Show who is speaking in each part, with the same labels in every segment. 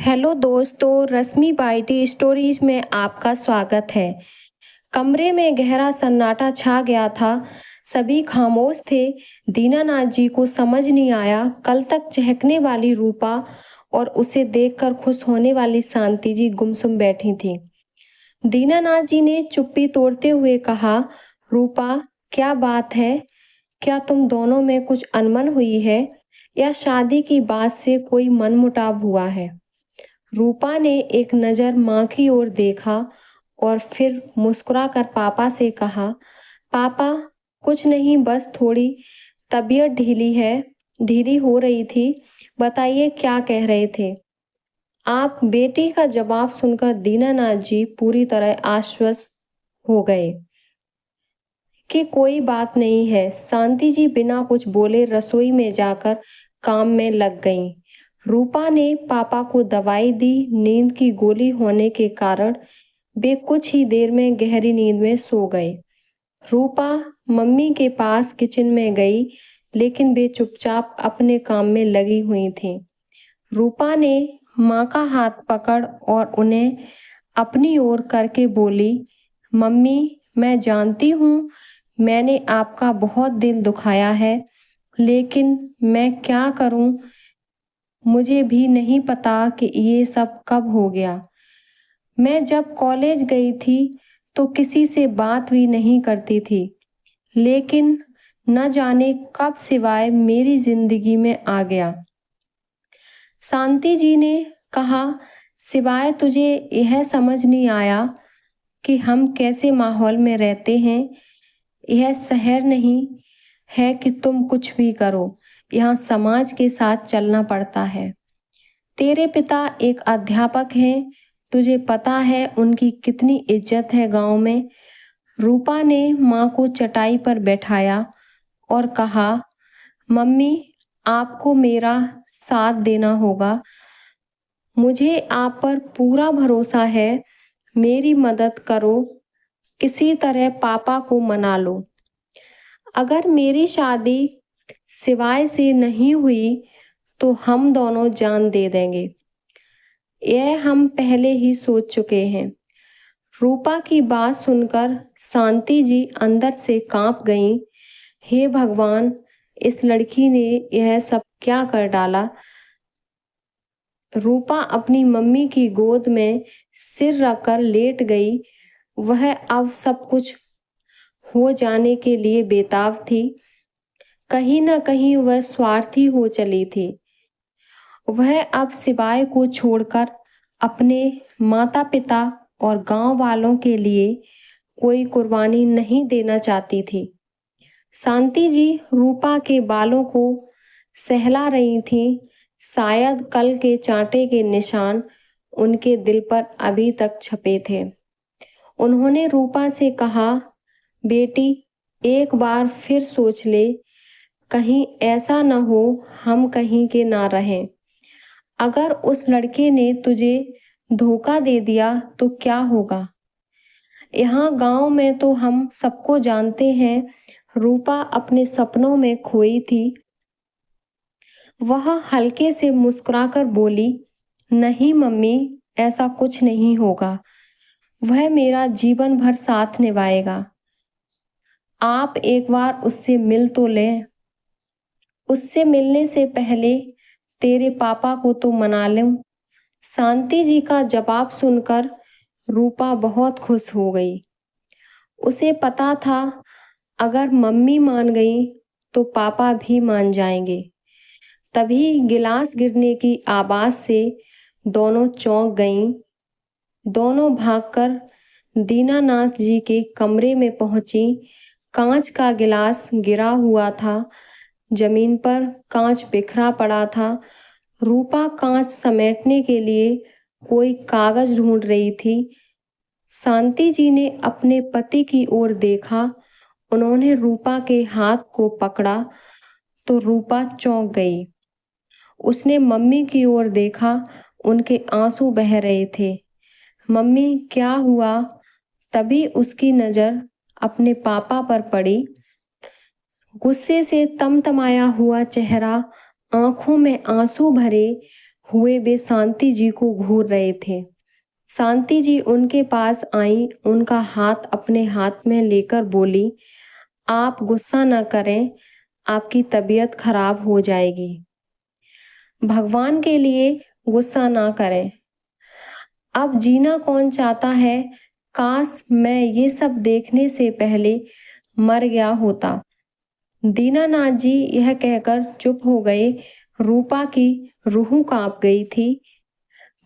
Speaker 1: Hello दोस्तों, रश्मि बाइटी stories में आपका स्वागत है। कमरे में गहरा सन्नाटा छा गया था। सभी खामोश थे। दीनानाथ जी को समझ नहीं आया। कल तक चहकने वाली रूपा और उसे देखकर खुश होने वाली शांति जी गुमसुम बैठी थी। दीनानाथ जी ने चुप्पी तोड़ते हुए कहा, रूपा, क्या बात है? क्या तुम दोनों में कुछ अनबन हुई है या शादी की बात से कोई मनमुटाव हुआ है? रूपा ने एक नज़र माँ की ओर देखा और फिर मुस्कुराकर पापा से कहा, पापा, कुछ नहीं, बस थोड़ी तबीयत ढीली हो रही थी। बताइए, क्या कह रहे थे आप? बेटी का जवाब सुनकर दीनानाथ जी पूरी तरह आश्वस्त हो गए कि कोई बात नहीं है। शांति जी बिना कुछ बोले रसोई में जाकर काम में लग गईं। रूपा ने पापा को दवाई दी। नींद की गोली होने के कारण वे कुछ ही देर में गहरी नींद में सो गए। रूपा मम्मी के पास किचन में गई, लेकिन वे चुपचाप अपने काम में लगी हुई थीं। रूपा ने माँ का हाथ पकड़ और उन्हें अपनी ओर करके बोली, मम्मी, मैं जानती हूँ मैंने आपका बहुत दिल दुखाया है, लेकिन मैं क्या करूँ? मुझे भी नहीं पता कि ये सब कब हो गया। मैं जब कॉलेज गई थी तो किसी से बात भी नहीं करती थी, लेकिन न जाने कब सिवाय मेरी जिंदगी में आ गया। शांति जी ने कहा, सिवाय तुझे यह समझ नहीं आया कि हम कैसे माहौल में रहते हैं। यह शहर नहीं है कि तुम कुछ भी करो, यहाँ समाज के साथ चलना पड़ता है। तेरे पिता एक अध्यापक हैं, तुझे पता है उनकी कितनी इज्जत है गांव में। रूपा ने माँ को चटाई पर बैठाया और कहा, मम्मी, आपको मेरा साथ देना होगा। मुझे आप पर पूरा भरोसा है। मेरी मदद करो, किसी तरह पापा को मना लो। अगर मेरी शादी सिवाय से नहीं हुई तो हम दोनों जान दे देंगे। यह हम पहले ही सोच चुके हैं। रूपा की बात सुनकर शांति जी अंदर से कांप गईं। हे भगवान, इस लड़की ने यह सब क्या कर डाला। रूपा अपनी मम्मी की गोद में सिर रखकर लेट गई। वह अब सब कुछ हो जाने के लिए बेताब थी। कहीं न कहीं वह स्वार्थी हो चली थी। वह अब सिवाय को छोड़कर अपने माता पिता और गांव वालों के लिए कोई कुर्बानी नहीं देना चाहती थी। शांति जी रूपा के बालों को सहला रही थीं। शायद कल के चांटे के निशान उनके दिल पर अभी तक छपे थे। उन्होंने रूपा से कहा, बेटी, एक बार फिर सोच ले, कहीं ऐसा न हो हम कहीं के ना रहें। अगर उस लड़के ने तुझे धोखा दे दिया तो क्या होगा? यहाँ गांव में तो हम सबको जानते हैं। रूपा अपने सपनों में खोई थी। वह हल्के से मुस्कुराकर बोली, नहीं मम्मी, ऐसा कुछ नहीं होगा। वह मेरा जीवन भर साथ निभाएगा। आप एक बार उससे मिल तो लें। उससे मिलने से पहले तेरे पापा को तो मना लूं। शांति जी का जवाब सुनकर रूपा बहुत खुश हो गई। उसे पता था, अगर मम्मी मान गई तो पापा भी मान जाएंगे। तभी गिलास गिरने की आवाज से दोनों चौंक गईं। दोनों भागकर दीनानाथ जी के कमरे में पहुंची। कांच का गिलास गिरा हुआ था। जमीन पर कांच बिखरा पड़ा था। रूपा कांच समेटने के लिए कोई कागज ढूंढ रही थी। शांति जी ने अपने पति की ओर देखा। उन्होंने रूपा के हाथ को पकड़ा तो रूपा चौंक गई। उसने मम्मी की ओर देखा। उनके आंसू बह रहे थे। मम्मी, क्या हुआ? तभी उसकी नजर अपने पापा पर पड़ी। गुस्से से तमतमाया हुआ चेहरा, आंखों में आंसू भरे हुए वे शांति जी को घूर रहे थे। शांति जी उनके पास आईं, उनका हाथ अपने हाथ में लेकर बोली, आप गुस्सा न करें, आपकी तबीयत खराब हो जाएगी। भगवान के लिए गुस्सा ना करें। अब जीना कौन चाहता है? काश मैं ये सब देखने से पहले मर गया होता। दीनानाथ जी यह कहकर चुप हो गए। रूपा की रूह कांप गई थी।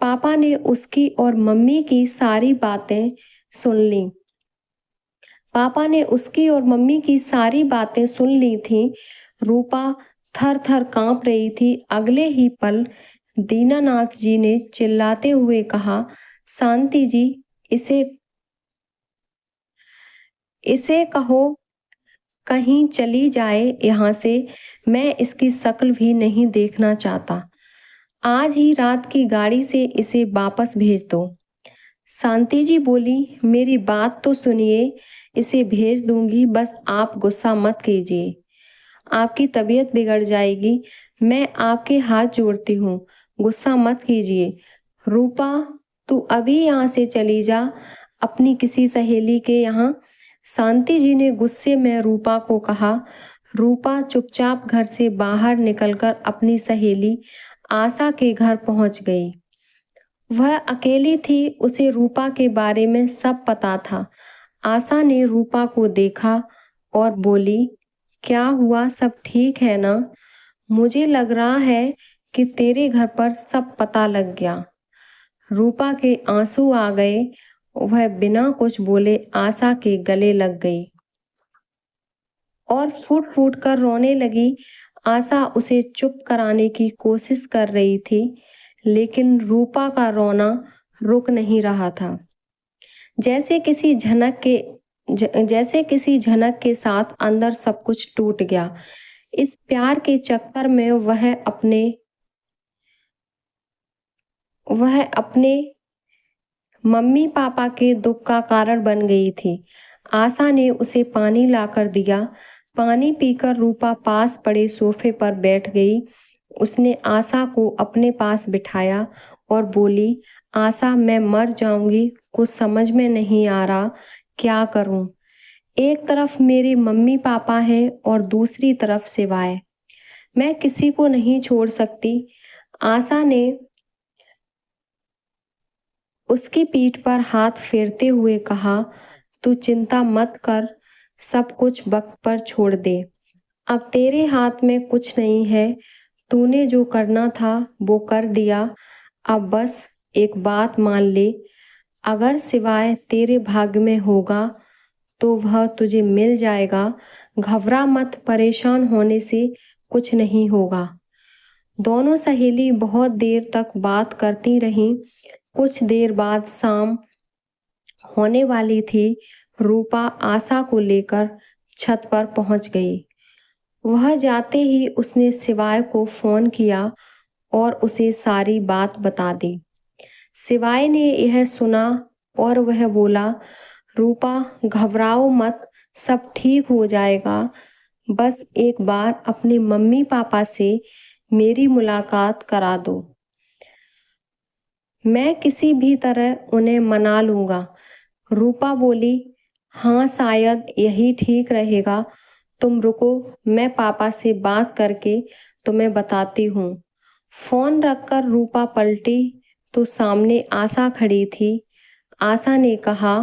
Speaker 1: पापा ने उसकी और मम्मी की सारी बातें सुन ली। पापा ने उसकी और मम्मी की सारी बातें सुन ली थी। रूपा थर थर कांप रही थी। अगले ही पल दीनानाथ जी ने चिल्लाते हुए कहा, शांति जी, इसे इसे कहो कहीं चली जाए यहाँ से। मैं इसकी शक्ल भी नहीं देखना चाहता। आज ही रात की गाड़ी से इसे वापस भेज दो। शांति जी बोली, मेरी बात तो सुनिए, इसे भेज दूंगी, बस आप गुस्सा मत कीजिए। आपकी तबीयत बिगड़ जाएगी। मैं आपके हाथ जोड़ती हूँ, गुस्सा मत कीजिए। रूपा, तू अभी यहाँ से चली जा, अपनी किसी सहेली के यहाँ। शांति जी ने गुस्से में रूपा को कहा। रूपा चुपचाप घर से बाहर निकलकर अपनी सहेली आशा के घर पहुंच गई। वह अकेली थी, उसे रूपा के बारे में सब पता था। आशा ने रूपा को देखा और बोली, क्या हुआ, सब ठीक है ना? मुझे लग रहा है कि तेरे घर पर सब पता लग गया। रूपा के आंसू आ गए। वह बिना कुछ बोले आशा के गले लग गई और फूट फूट कर रोने लगी। आशा उसे चुप कराने की कोशिश कर रही थी, लेकिन रूपा का रोना रुक नहीं रहा था। जैसे किसी झनक के साथ अंदर सब कुछ टूट गया। इस प्यार के चक्कर में वह अपने मम्मी पापा के दुख का कारण बन गई थी। आशा ने उसे पानी लाकर दिया। पानी पीकर रूपा पास पड़े सोफे पर बैठ गई। उसने आशा को अपने पास बिठाया और बोली, आशा, मैं मर जाऊंगी, कुछ समझ में नहीं आ रहा, क्या करूं? एक तरफ मेरे मम्मी पापा हैं और दूसरी तरफ सिवाय, मैं किसी को नहीं छोड़ सकती। आशा ने उसकी पीठ पर हाथ फेरते हुए कहा, तू चिंता मत कर, सब कुछ वक्त पर छोड़ दे। अब तेरे हाथ में कुछ नहीं है। तूने जो करना था वो कर दिया। अब बस एक बात मान ले, अगर सिवाय तेरे भाग्य में होगा तो वह तुझे मिल जाएगा। घबरा मत, परेशान होने से कुछ नहीं होगा। दोनों सहेली बहुत देर तक बात करती रहीं। कुछ देर बाद शाम होने वाली थी। रूपा आशा को लेकर छत पर पहुंच गई। वह जाते ही उसने सिवाय को फोन किया और उसे सारी बात बता दी। सिवाय ने यह सुना और वह बोला, रूपा, घबराओ मत, सब ठीक हो जाएगा। बस एक बार अपने मम्मी पापा से मेरी मुलाकात करा दो। मैं किसी भी तरह उन्हें मना लूंगा। रूपा बोली, हाँ, शायद यही ठीक रहेगा। तुम रुको, मैं पापा से बात करके तुम्हें बताती हूँ। फोन रखकर रूपा पलटी तो सामने आशा खड़ी थी। आशा ने कहा,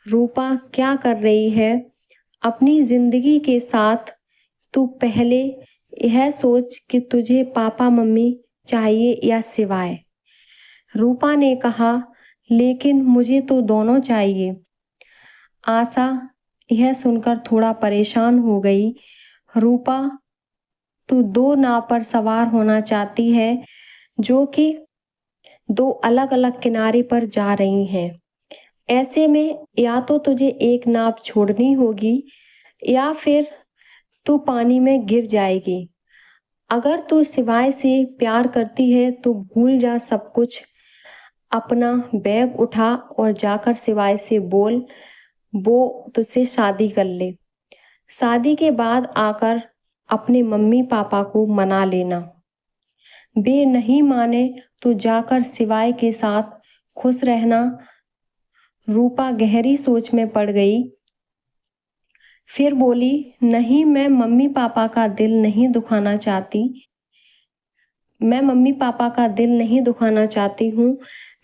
Speaker 1: रूपा, क्या कर रही है? अपनी जिंदगी के साथ तू पहले यह सोच कि तुझे पापा मम्मी चाहिए या सिवाय। रूपा ने कहा, लेकिन मुझे तो दोनों चाहिए। आशा यह सुनकर थोड़ा परेशान हो गई। रूपा, तू दो नाव पर सवार होना चाहती है जो कि दो अलग अलग किनारे पर जा रही हैं। ऐसे में या तो तुझे एक नाव छोड़नी होगी या फिर तू पानी में गिर जाएगी। अगर तू सिवाय से प्यार करती है तो भूल जा सब कुछ। अपना बैग उठा और जाकर सिवाय से बोल, वो तुझसे शादी कर ले। शादी के बाद आकर अपने मम्मी पापा को मना लेना। वे नहीं माने तो जाकर शिवाय के साथ खुश रहना। रूपा गहरी सोच में पड़ गई। फिर बोली, नहीं, मैं मम्मी पापा का दिल नहीं दुखाना चाहती। मैं मम्मी पापा का दिल नहीं दुखाना चाहती हूँ।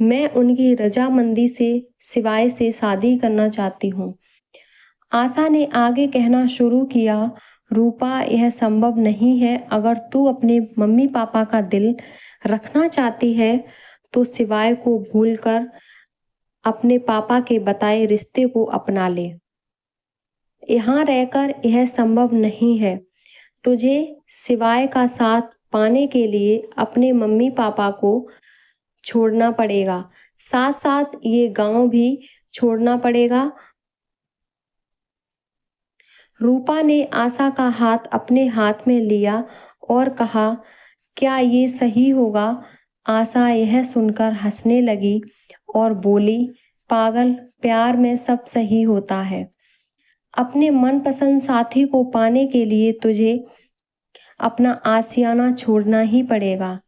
Speaker 1: मैं उनकी रजामंदी से शिवाय से शादी करना चाहती हूँ। आशा ने आगे कहना शुरू किया, रूपा, यह संभव नहीं है। अगर तू अपने मम्मी पापा का दिल रखना चाहती है तो शिवाय को भूलकर अपने पापा के बताए रिश्ते को अपना ले। यहाँ रहकर यह संभव नहीं है। तुझे शिवाय का साथ पाने के लिए अपने मम्मी पापा को छोड़ना पड़ेगा, साथ साथ ये गांव भी छोड़ना पड़ेगा। रूपा ने आशा का हाथ अपने हाथ में लिया और कहा, क्या ये सही होगा? आशा यह सुनकर हंसने लगी और बोली, पागल, प्यार में सब सही होता है। अपने मनपसंद साथी को पाने के लिए तुझे अपना आशियाना छोड़ना ही पड़ेगा।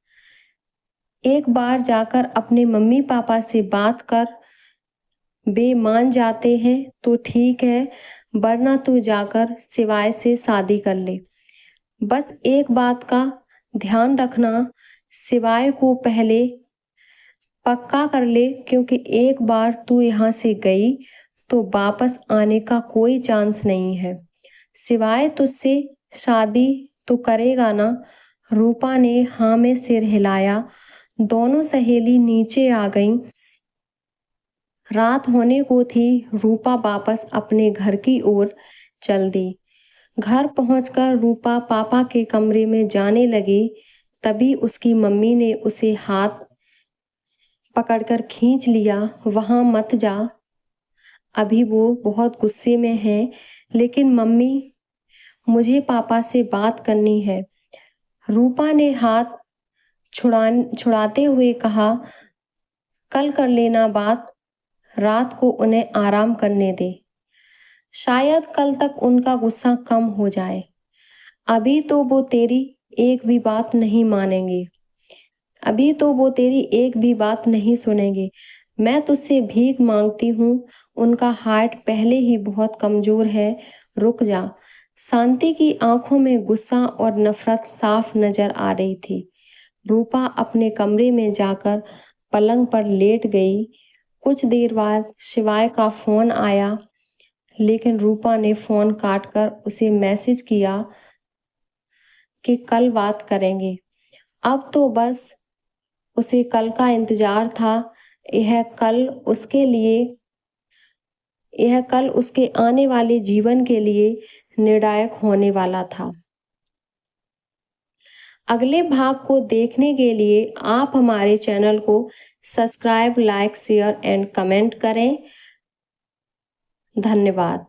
Speaker 1: एक बार जाकर अपने मम्मी पापा से बात कर, वे मान जाते हैं तो ठीक है, वरना तू जाकर शिवाय से शादी कर ले। बस एक बात का ध्यान रखना, शिवाय को पहले पक्का कर ले, क्योंकि एक बार तू यहाँ से गई तो वापस आने का कोई चांस नहीं है। शिवाय तुझसे शादी तो करेगा ना? रूपा ने हाँ में सिर हिलाया। दोनों सहेली नीचे आ गईं। रात होने को थी। रूपा वापस अपने घर की ओर चल दी। घर पहुंचकर रूपा पापा के कमरे में जाने लगी। तभी उसकी मम्मी ने उसे हाथ पकड़कर खींच लिया। वहां मत जा, अभी वो बहुत गुस्से में है। लेकिन मम्मी, मुझे पापा से बात करनी है। रूपा ने हाथ छुड़ाते हुए कहा, कल कर लेना बात, रात को उन्हें आराम करने दे। शायद कल तक उनका गुस्सा कम हो जाए। अभी तो वो तेरी एक भी बात नहीं मानेंगे। अभी तो वो तेरी एक भी बात नहीं सुनेंगे। मैं तुझसे भीख मांगती हूँ, उनका हार्ट पहले ही बहुत कमजोर है, रुक जा। शांति की आंखों में गुस्सा और नफरत साफ नजर आ रही थी। रूपा अपने कमरे में जाकर पलंग पर लेट गई। कुछ देर बाद शिवाय का फोन आया, लेकिन रूपा ने फोन काटकर उसे मैसेज किया कि कल बात करेंगे। अब तो बस उसे कल का इंतजार था। यह कल उसके आने वाले जीवन के लिए निर्णायक होने वाला था। अगले भाग को देखने के लिए आप हमारे चैनल को subscribe, like, share and comment करें। धन्यवाद।